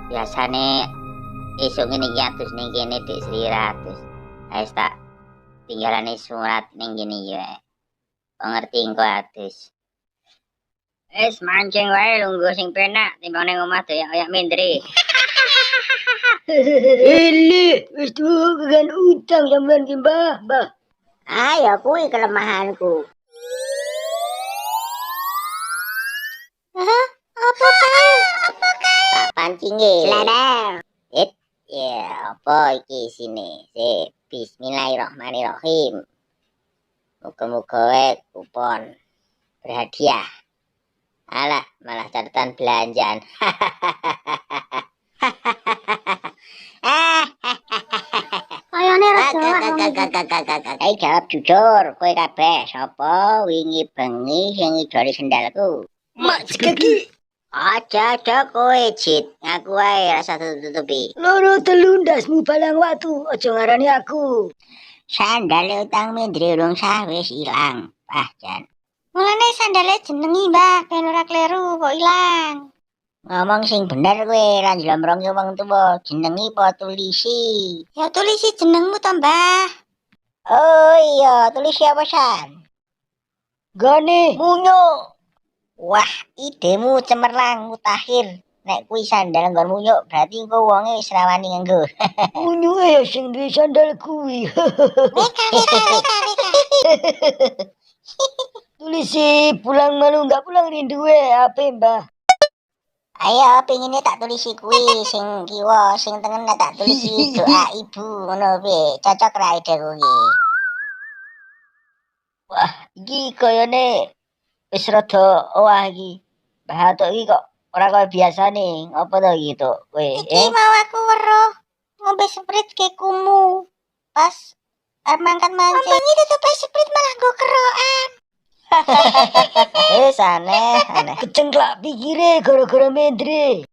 Biasane esuk ngene iki atus ning kene Dik Sri ratus. Wis tak tinggalane surat ning kene ya. Pengerti engko atus. Wis mancing wae lungguh sing penak timbang ning omah doyak-doyak mindri. Ele, wis tuwa kan utang sampean ki, Mbah. Ya kuwi kelemahanku. Apa kae? Tak pancing e. Sladang. Ya, apa iki sini? Bismillahirrahmanirrahim. Muga-muga wae kupon berhadiah. Alah, malah catatan belanjaan. Kayane ra jawab. Ayo jawab jujur, kowe kabeh sapa wingi bengi sing ngidoli sendalku? Mak kaki. Aja kowe Jit, ngaku wae rasa tutupi. Loro telu ndasmu balang watu, aja ngarani aku. Sandale utang mindri urung sah wis ilang. Jan. Mulane sandale jenengi, Mbah, ben ora kleru kok ilang. Ngomong sing bener kowe, lan jlomrong wong tuwa, jenengi apa tulisi? Ya tulisi jenengmu to, Mbah. Oh iya, tulisi apa san? Gane Munyuk. Wah, idemu cemerlang mutakhir. Nek kuwi sandal nggon munyuk, berarti engko wonge wis rawani nganggo. munyuke ya sing duwe sandal kuwi. Meka. Tulisi pulang malu enggak pulang rindu ape, Mbah? Ayo pengine tak tulisi kuwi sing kiwa, sing tengen tak tulisi doa ibu ngono piye. Cocok ra ide kuwi. Wah, iki kayane wis rada owah iki. Mbah Atok iki kok ora kaya biasane. Apa to iki to kowe? Iki mau aku weruh ngombe sprit kekumu. Pas arep mangkat mancing. Ombengi tutup sprit malah nggo kerokan. Aneh. Kecengklak pikire gara-gara mendre.